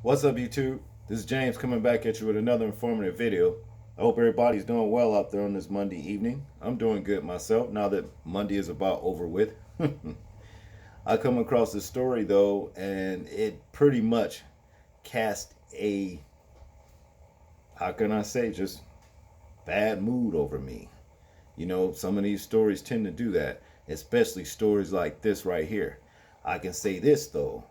What's up, YouTube? This is James coming back at you with another informative video. I hope everybody's doing well out there on this Monday evening. I'm doing good myself now that Monday is about over with. I come across this story though, and it pretty much cast a, how can I say, just bad mood over me. You know, some of these stories tend to do that, especially stories like this right here. I can say this though,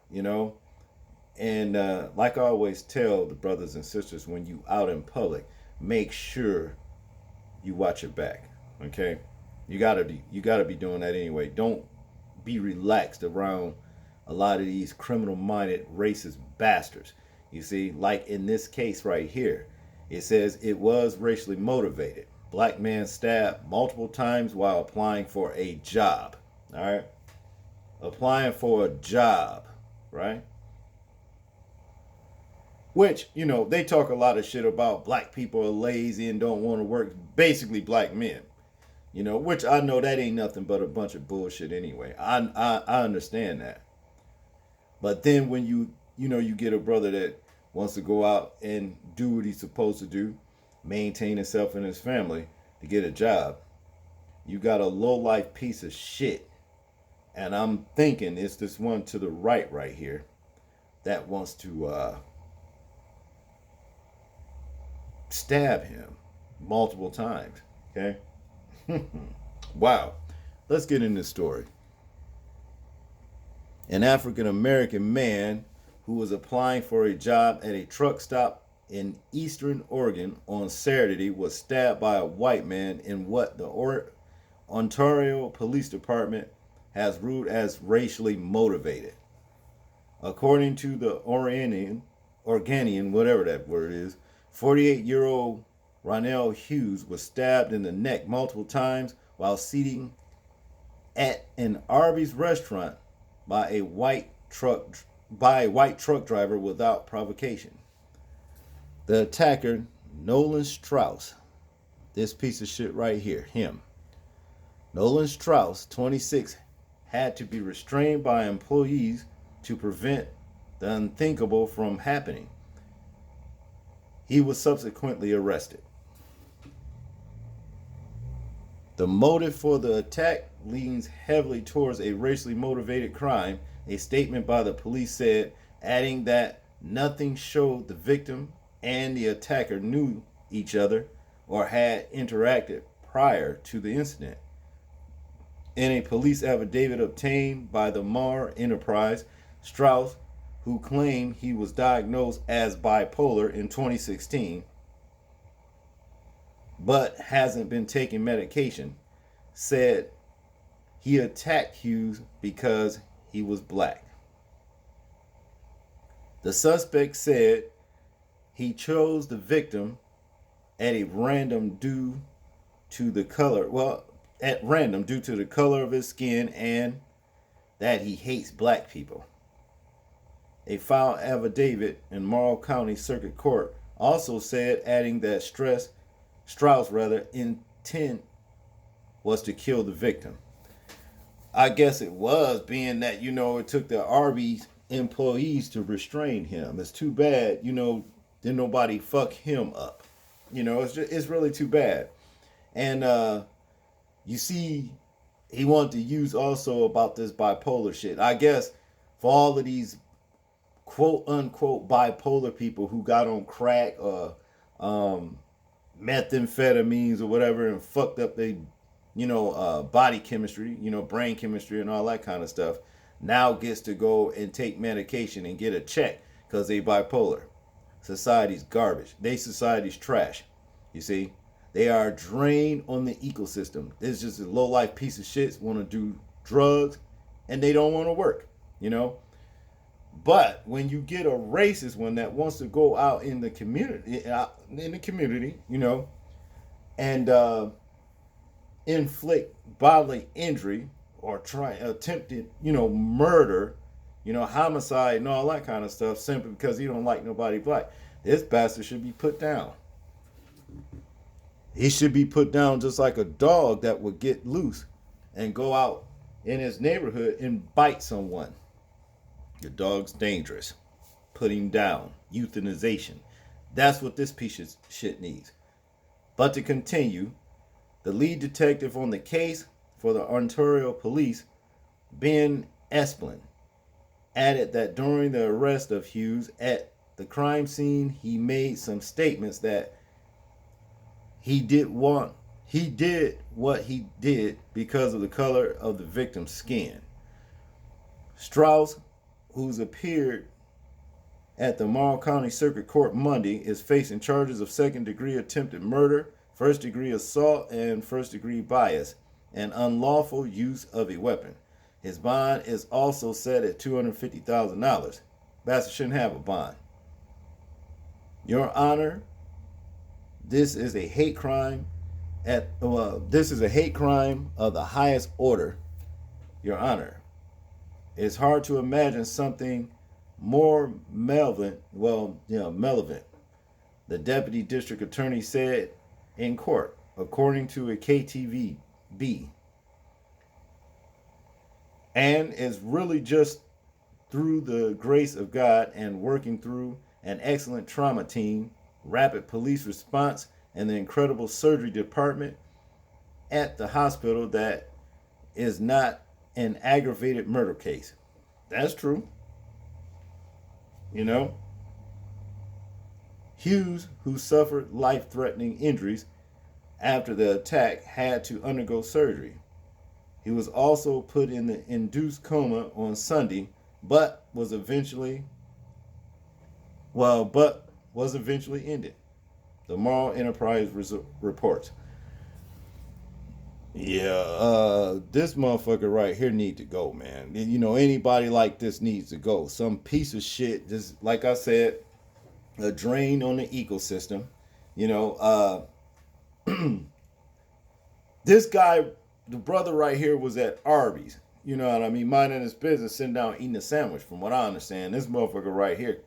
and like I always tell the brothers and sisters, when you out in public, make sure you watch your back. Okay, you gotta be doing that anyway. Don't be relaxed around a lot of these criminal-minded racist bastards. You see, like in this case right here, it says it was racially motivated. Black man stabbed multiple times while applying for a job. All right, applying for a job, right? Which, they talk a lot of shit about black people are lazy and don't want to work. Basically, black men. Which I know that ain't nothing but a bunch of bullshit anyway. I understand that. But then when you get a brother that wants to go out and do what he's supposed to do, maintain himself and his family to get a job, you got a low life piece of shit. And I'm thinking it's this one to the right here that wants to stab him multiple times. Okay. Wow. Let's get in this story. An African American man who was applying for a job at a truck stop in eastern Oregon on Saturday was stabbed by a white man in what the Ontario Police Department has ruled as racially motivated. According to the Oregonian, whatever that word is, 48-year-old Ronell Hughes was stabbed in the neck multiple times while seating at an Arby's restaurant by a white truck driver without provocation. The attacker, Nolan Strauss, this piece of shit right here, him. Nolan Strauss, 26, had to be restrained by employees to prevent the unthinkable from happening. He was subsequently arrested. The motive for the attack leans heavily towards a racially motivated crime, a statement by the police said, adding that nothing showed the victim and the attacker knew each other or had interacted prior to the incident. In a police affidavit obtained by the Mar Enterprise, Strauss, who claimed he was diagnosed as bipolar in 2016 but hasn't been taking medication, said he attacked Hughes because he was black. The suspect said he chose the victim at random due to the color of his skin and that he hates black people. A filed affidavit in Morrow County Circuit Court also said, adding that Strauss' intent was to kill the victim. I guess it was, being that, it took the Arby's employees to restrain him. It's too bad, didn't nobody fuck him up. It's really too bad. And you see, he wanted to use also about this bipolar shit. I guess for all of these quote unquote bipolar people who got on crack or methamphetamines or whatever and fucked up their body chemistry, brain chemistry and all that kind of stuff, now gets to go and take medication and get a check because they bipolar. Society's garbage. Society's trash. You see, they are a drain on the ecosystem. It's just a low life piece of shit want to do drugs and they don't want to work. But when you get a racist one that wants to go out in the community, and inflict bodily injury or attempted, murder, homicide and all that kind of stuff simply because he don't like nobody black, this bastard should be put down. He should be put down just like a dog that would get loose and go out in his neighborhood and bite someone. Your dog's dangerous. Put him down. Euthanization. That's what this piece of shit needs. But to continue, the lead detective on the case for the Ontario Police, Ben Esplin, added that during the arrest of Hughes at the crime scene, he made some statements that he did what he did because of the color of the victim's skin. Strauss, who's appeared at the Marl County Circuit Court Monday, is facing charges of second-degree attempted murder, first-degree assault, and first-degree bias, and unlawful use of a weapon. His bond is also set at $250,000. Bastard shouldn't have a bond. Your Honor, this is a hate crime this is a hate crime of the highest order. Your Honor, it's hard to imagine something more malevolent. The deputy district attorney said in court, according to a KTVB. And it's really just through the grace of God and working through an excellent trauma team, rapid police response, and the incredible surgery department at the hospital that is not an aggravated murder case. That's true. You know, Hughes, who suffered life-threatening injuries after the attack, had to undergo surgery. He was also put in the induced coma on Sunday, but was eventually ended. The Marl Enterprise reports. Yeah, this motherfucker right here need to go, man. You know, anybody like this needs to go. Some piece of shit, just like I said, a drain on the ecosystem. You know, this guy, the brother right here, was at Arby's. You know what I mean? Minding his business, sitting down eating a sandwich. From what I understand, this motherfucker right here,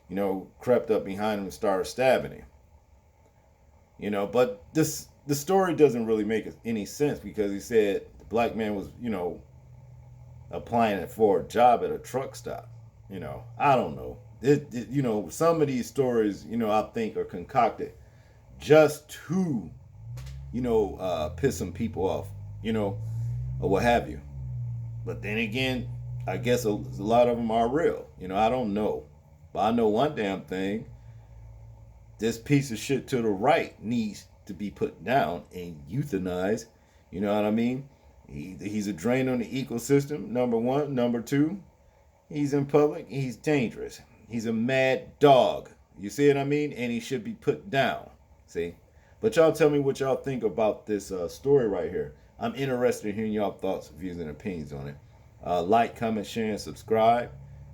you know, crept up behind him and started stabbing him. You know, but the story doesn't really make any sense because he said the black man was, you know, applying for a job at a truck stop. You know, I don't know. You know, some of these stories, you know, I think are concocted just to, you know, piss some people off, you know, or what have you. But then again, I guess a lot of them are real. You know, I don't know. But I know one damn thing. This piece of shit to the right needs to be put down and euthanized. You know what I mean? He's a drain on the ecosystem, number one. Number two, he's in public. He's dangerous. He's a mad dog. You see what I mean? And he should be put down. See? But y'all tell me what y'all think about this story right here. I'm interested in hearing y'all thoughts, views, and opinions on it. Like, comment, share, and subscribe.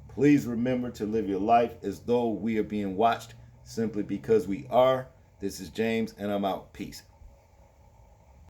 Please remember to live your life as though we are being watched simply because we are. This is James, and I'm out. Peace.